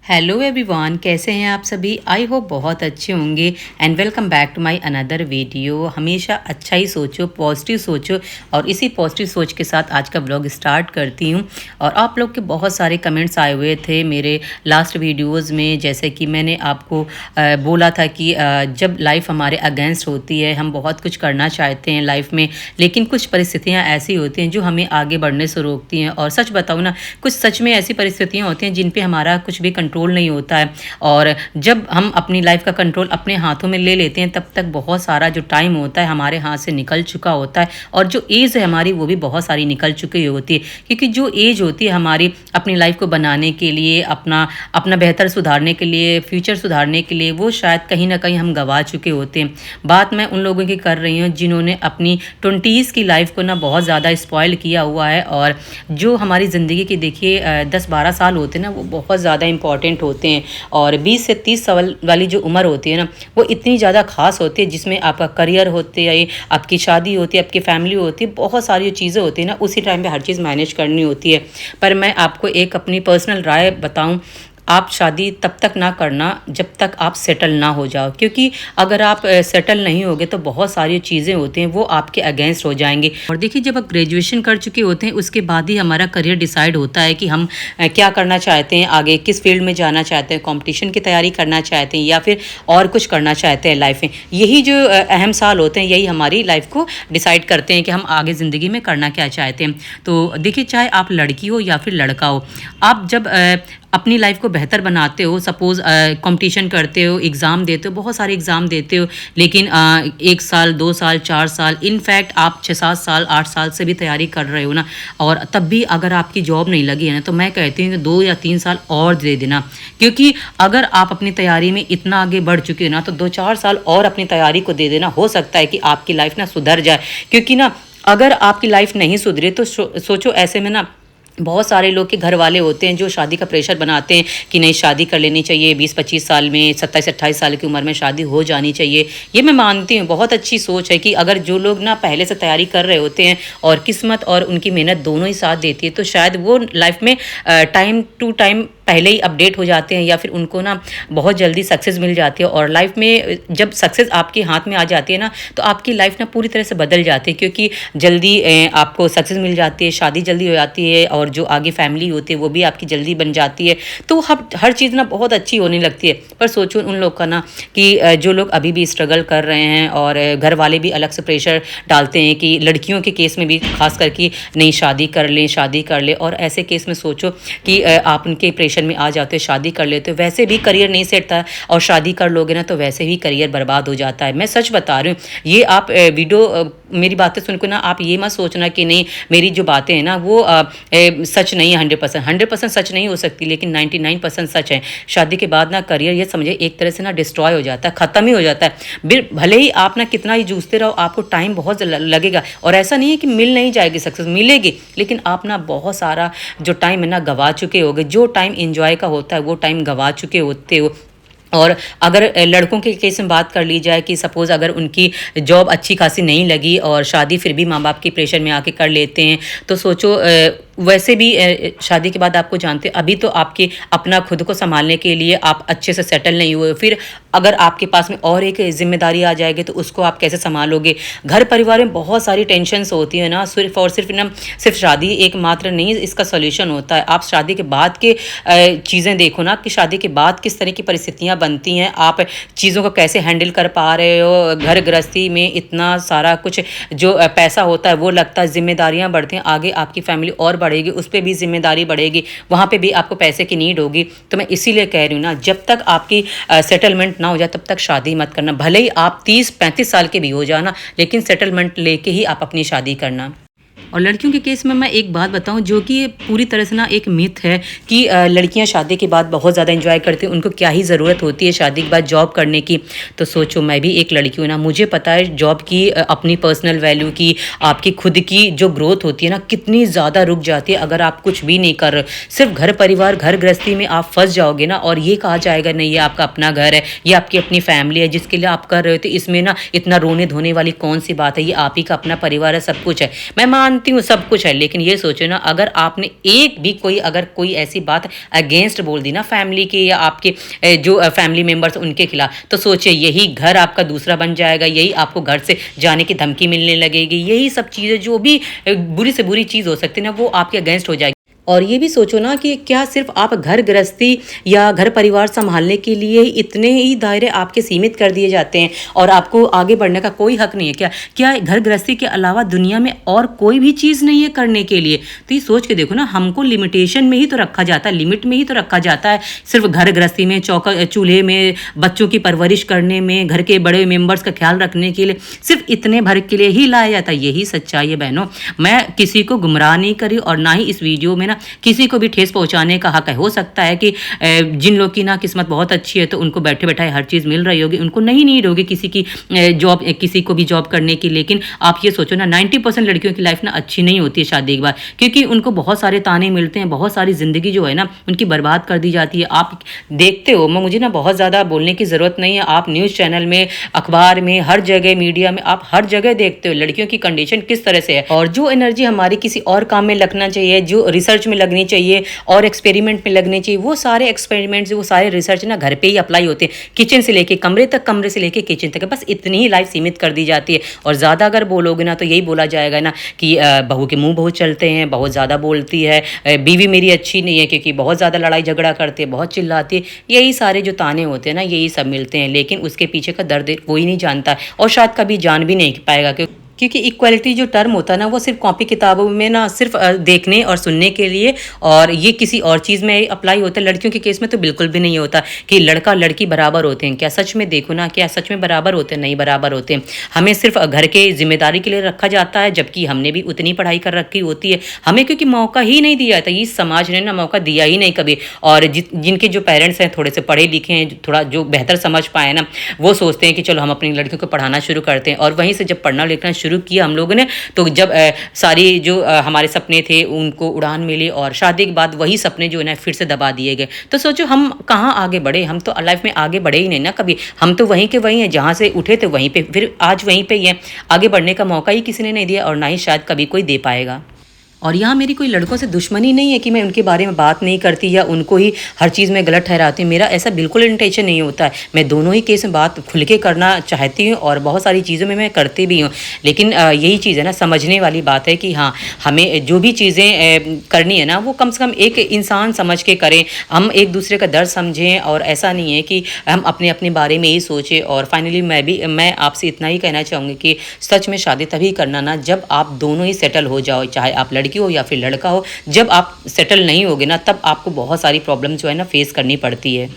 Hello everyone, कैसे हैं आप सभी। आई होप बहुत अच्छे होंगे and welcome back to my another video. हमेशा अच्छा ही सोचो, पॉजिटिव सोचो और इसी पॉजिटिव सोच के साथ आज का ब्लॉग स्टार्ट करती हूं। और आप लोग के बहुत सारे कमेंट्स आए हुए थे मेरे लास्ट वीडियोस में, जैसे कि मैंने आपको बोला था कि जब लाइफ हमारे अगेंस्ट होती है, हम बहुत कुछ करना चाहते हैं लाइफ में, लेकिन कुछ परिस्थितियाँ ऐसी होती हैं जो हमें आगे बढ़ने से रोकती हैं। और सच बताऊँ ना, कुछ सच में ऐसी परिस्थितियाँ होती हैं जिन पर हमारा कुछ भी कंट्रोल नहीं होता है। और जब हम अपनी लाइफ का कंट्रोल अपने हाथों में ले लेते हैं, तब तक बहुत सारा जो टाइम होता है हमारे हाथ से निकल चुका होता है, और जो एज है हमारी वो भी बहुत सारी निकल चुकी होती है। क्योंकि जो एज होती है हमारी अपनी लाइफ को बनाने के लिए, अपना अपना बेहतर सुधारने के लिए, फ्यूचर सुधारने के लिए, वो शायद कहीं ना कहीं हम गवा चुके होते हैं। बात मैं उन लोगों की कर रही हूँ जिन्होंने अपनी 20s की लाइफ को ना बहुत ज़्यादा स्पॉइल किया हुआ है। और जो हमारी ज़िंदगी के देखिए 10-12 साल होते हैं ना, वो बहुत ज़्यादा इंपॉर्टेंट होते हैं। और 20 से 30 साल वाली जो उम्र होती है ना, वो इतनी ज़्यादा खास होती है, जिसमें आपका करियर होते है, आपकी शादी होती है, आपकी फैमिली होती है, बहुत सारी चीज़ें होती है ना, उसी टाइम पे हर चीज़ मैनेज करनी होती है। पर मैं आपको एक अपनी पर्सनल राय बताऊं, आप शादी तब तक ना करना जब तक आप सेटल ना हो जाओ। क्योंकि अगर आप सेटल नहीं होगे तो बहुत सारी चीज़ें होती हैं वो आपके अगेंस्ट हो जाएंगी। और देखिए, जब आप ग्रेजुएशन कर चुके होते हैं उसके बाद ही हमारा करियर डिसाइड होता है कि हम क्या करना चाहते हैं, आगे किस फील्ड में जाना चाहते हैं, कंपटीशन की तैयारी करना चाहते हैं या फिर और कुछ करना चाहते हैं लाइफ में। यही जो अहम साल होते हैं, यही हमारी लाइफ को डिसाइड करते हैं कि हम आगे ज़िंदगी में करना क्या चाहते हैं। तो देखिए, चाहे आप लड़की हो या फिर लड़का हो, आप जब अपनी लाइफ को बेहतर बनाते हो, सपोज़ कंपटीशन करते हो, एग्ज़ाम देते हो, बहुत सारे एग्ज़ाम देते हो, लेकिन 1 साल 2 साल 4 साल, इनफैक्ट आप 6-7 साल 8 साल से भी तैयारी कर रहे हो ना, और तब भी अगर आपकी जॉब नहीं लगी है ना, तो मैं कहती हूँ कि 2 या 3 साल और दे देना। क्योंकि अगर आप अपनी तैयारी में इतना आगे बढ़ चुके हो ना, तो 2-4 साल और अपनी तैयारी को दे देना। हो सकता है कि आपकी लाइफ ना सुधर जाए। क्योंकि ना, अगर आपकी लाइफ नहीं सुधरे तो सोचो, ऐसे में ना बहुत सारे लोग के घर वाले होते हैं जो शादी का प्रेशर बनाते हैं कि नहीं, शादी कर लेनी चाहिए 20-25 साल में, 27-28 साल की उम्र में शादी हो जानी चाहिए। ये मैं मानती हूँ, बहुत अच्छी सोच है कि अगर जो लोग ना पहले से तैयारी कर रहे होते हैं और किस्मत और उनकी मेहनत दोनों ही साथ देती है, तो शायद वो लाइफ में टाइम टू टाइम पहले ही अपडेट हो जाते हैं, या फिर उनको ना बहुत जल्दी सक्सेस मिल जाती है। और लाइफ में जब सक्सेस आपके हाथ में आ जाती है ना, तो आपकी लाइफ ना पूरी तरह से बदल जाती है। क्योंकि जल्दी आपको सक्सेस मिल जाती है, शादी जल्दी हो जाती है, और जो आगे फैमिली होती है वो भी आपकी जल्दी बन जाती है। तो हर चीज़ ना बहुत अच्छी होने लगती है। पर सोचो उन लोग का ना कि जो लोग अभी भी स्ट्रगल कर रहे हैं, और घर वाले भी अलग से प्रेशर डालते हैं कि लड़कियों के केस में भी खास करके नहीं, शादी कर लें, शादी कर ले। और ऐसे केस में सोचो कि आप उनके प्रेशर में आ जाते हो, शादी कर लेते हो, वैसे भी करियर नहीं सेट था, और शादी कर लोगे ना तो वैसे भी करियर बर्बाद हो जाता है। मैं सच बता रही हूँ। ये आप वीडियो मेरी बातें सुनकर ना आप ये मत सोचना कि नहीं, मेरी जो बातें हैं ना वो सच नहीं है। 100% सच नहीं हो सकती, लेकिन 99% सच है। शादी के बाद ना करियर, ये समझे, एक तरह से ना डिस्ट्रॉय हो जाता है, ख़त्म ही हो जाता है। भले ही आप ना कितना ही जूझते रहो, आपको टाइम बहुत लगेगा। और ऐसा नहीं है कि मिल नहीं जाएगी, सक्सेस मिलेगी, लेकिन आप ना बहुत सारा जो टाइम है ना गवा चुके होगे। जो टाइम एंजॉय का होता है वो टाइम गवा चुके होते हो। और अगर लड़कों के केस में बात कर ली जाए कि सपोज़ अगर उनकी जॉब अच्छी खासी नहीं लगी और शादी फिर भी माँ बाप के प्रेशर में आके कर लेते हैं, तो सोचो वैसे भी शादी के बाद आपको जानते हैं, अभी तो आपके अपना खुद को संभालने के लिए आप अच्छे से सेटल नहीं हुए। फिर अगर आपके पास में और एक जिम्मेदारी आ जाएगी तो उसको आप कैसे संभालोगे। घर परिवार में बहुत सारी टेंशन्स होती है ना, सिर्फ और सिर्फ ना, सिर्फ शादी एकमात्र नहीं इसका सॉल्यूशन होता है। आप शादी के बाद के चीज़ें देखो ना, कि शादी के बाद किस तरह की परिस्थितियाँ बनती हैं, आप चीज़ों को कैसे हैंडल कर पा रहे हो। घर गृहस्थी में इतना सारा कुछ जो पैसा होता है वो लगता है, जिम्मेदारियाँ बढ़ती हैं, आगे आपकी फैमिली और बढ़ेगी, उस पर भी जिम्मेदारी बढ़ेगी, वहाँ पे भी आपको पैसे की नीड होगी। तो मैं इसीलिए कह रही हूँ ना, जब तक आपकी सेटलमेंट ना हो जाए तब तक शादी मत करना। भले ही आप 30-35 साल के भी हो जाना, लेकिन सेटलमेंट लेके ही आप अपनी शादी करना। और लड़कियों के केस में मैं एक बात बताऊं, जो कि पूरी तरह से ना एक मिथ है कि लड़कियां शादी के बाद बहुत ज़्यादा एंजॉय करती हैं, उनको क्या ही ज़रूरत होती है शादी के बाद जॉब करने की। तो सोचो, मैं भी एक लड़की हूँ ना, मुझे पता है जॉब की अपनी पर्सनल वैल्यू की, आपकी खुद की जो ग्रोथ होती है ना, कितनी ज़्यादा रुक जाती है अगर आप कुछ भी नहीं कर रहे। सिर्फ घर परिवार, घर गृहस्थी में आप फंस जाओगे ना, और ये कहा जाएगा नहीं ये आपका अपना घर है, ये आपकी अपनी फैमिली है जिसके लिए आप कर रहे हो, तो इसमें ना इतना रोने धोने वाली कौन सी बात है, ये आप ही का अपना परिवार है, सब कुछ है। मैं मानती मानती हूँ सब कुछ है, लेकिन ये सोचो ना, अगर आपने एक भी कोई ऐसी बात अगेंस्ट बोल दी ना फैमिली के या आपके जो फैमिली मेंबर्स उनके खिलाफ, तो सोचिए यही घर आपका दूसरा बन जाएगा, यही आपको घर से जाने की धमकी मिलने लगेगी, यही सब चीज़ें जो भी बुरी से बुरी चीज़ हो सकती है ना, वो आपके अगेंस्ट हो जाएगी। और ये भी सोचो ना कि क्या सिर्फ आप घर गृहस्थी या घर परिवार संभालने के लिए इतने ही दायरे आपके सीमित कर दिए जाते हैं और आपको आगे बढ़ने का कोई हक नहीं है क्या? क्या घर गृहस्थी के अलावा दुनिया में और कोई भी चीज़ नहीं है करने के लिए? तो ये सोच के देखो ना, हमको लिमिटेशन में ही तो रखा जाता है, लिमिट में ही तो रखा जाता है, सिर्फ घर गृहस्थी में, चौका चूल्हे में, बच्चों की परवरिश करने में, घर के बड़े मेंबर्स का ख्याल रखने के लिए, सिर्फ इतने भर के लिए ही लाया जाता है। यही सच्चाई है बहनों। मैं किसी को गुमराह नहीं करी और ना ही इस वीडियो में ना किसी को भी ठेस पहुंचाने का हक है। हो सकता है कि जिन लोग की ना किस्मत बहुत अच्छी है तो उनको बैठे बैठाए हर चीज़ मिल रही होगी, उनको नहीं नीड होगी किसी की जॉब, किसी को भी जॉब करने की। लेकिन आप ये सोचो ना, 90% लड़कियों की लाइफ ना अच्छी नहीं होती है शादी के बाद, क्योंकि उनको बहुत सारे ताने मिलते हैं, बहुत सारी ज़िंदगी जो है ना उनकी बर्बाद कर दी जाती है। आप देखते हो, मुझे ना बहुत ज़्यादा बोलने की ज़रूरत नहीं है, आप न्यूज़ चैनल में, अखबार में, हर जगह मीडिया में आप हर जगह देखते हो लड़कियों की कंडीशन किस तरह से है। और जो एनर्जी हमारी किसी और काम में लगना चाहिए, जो रिसर्च में लगनी चाहिए और एक्सपेरिमेंट में लगने चाहिए, वो सारे एक्सपेरिमेंट्स, वो सारे रिसर्च ना घर पे ही अप्लाई होते हैं। किचन से लेके कमरे तक, कमरे से लेके किचन तक, बस इतनी ही लाइफ सीमित कर दी जाती है। और ज़्यादा अगर बोलोगे ना तो यही बोला जाएगा ना कि बहू के मुंह बहुत चलते हैं, बहुत ज़्यादा बोलती है, बीवी मेरी अच्छी नहीं है क्योंकि बहुत ज़्यादा लड़ाई झगड़ा करती है, बहुत चिल्लाती है। यही सारे जो ताने होते हैं ना, यही सब मिलते हैं, लेकिन उसके पीछे का दर्द कोई नहीं जानता और शायद कभी जान भी नहीं पाएगा। क्योंकि इक्वलिटी जो टर्म होता है ना, वो सिर्फ कॉपी किताबों में ना, सिर्फ देखने और सुनने के लिए, और ये किसी और चीज़ में अप्लाई होता है। लड़कियों के केस में तो बिल्कुल भी नहीं होता कि लड़का लड़की बराबर होते हैं। क्या सच में देखो ना, क्या सच में बराबर होते हैं? नहीं बराबर होते हैं। हमें सिर्फ घर के जिम्मेदारी के लिए रखा जाता है, जबकि हमने भी उतनी पढ़ाई कर रखी होती है। हमें क्योंकि मौका ही नहीं दिया था, इस समाज ने ना मौका दिया ही नहीं कभी। और जिनके जो पेरेंट्स हैं थोड़े से पढ़े लिखे हैं, थोड़ा जो बेहतर समझ पाए ना, वो सोचते हैं कि चलो हम अपनी लड़कियों को पढ़ाना शुरू करते हैं। और वहीं से जब पढ़ना लिखना शुरू किया हम लोगों ने, तो जब सारी जो हमारे सपने थे उनको उड़ान मिली और शादी के बाद वही सपने जो है ना फिर से दबा दिए गए। तो सोचो हम कहाँ आगे बढ़े? हम तो लाइफ में आगे बढ़े ही नहीं ना कभी। हम तो वहीं के वहीं हैं, जहाँ से उठे थे वहीं पे, फिर आज वहीं पे ही हैं। आगे बढ़ने का मौका ही किसी ने नहीं दिया और ना ही शायद कभी कोई दे पाएगा। और यहाँ मेरी कोई लड़कों से दुश्मनी नहीं है कि मैं उनके बारे में बात नहीं करती या उनको ही हर चीज़ में गलत ठहराती हूँ। मेरा ऐसा बिल्कुल इंटेंशन नहीं होता है। मैं दोनों ही केस में बात खुल के करना चाहती हूँ और बहुत सारी चीज़ों में मैं करती भी हूँ। लेकिन यही चीज़ है ना, समझने वाली बात है कि हाँ, हमें जो भी चीज़ें करनी है ना, वो कम से कम एक इंसान समझ के करें। हम एक दूसरे का दर्द समझें और ऐसा नहीं है कि हम अपने अपने बारे में ही सोचें। और फाइनली मैं आपसे इतना ही कहना चाहूँगी कि सच में शादी तभी करना ना जब आप दोनों ही सेटल हो जाओ, चाहे आप लड़की हो या फिर लड़का हो। जब आप सेटल नहीं होगे ना, तब आपको बहुत सारी प्रॉब्लम जो है ना फेस करनी पड़ती है।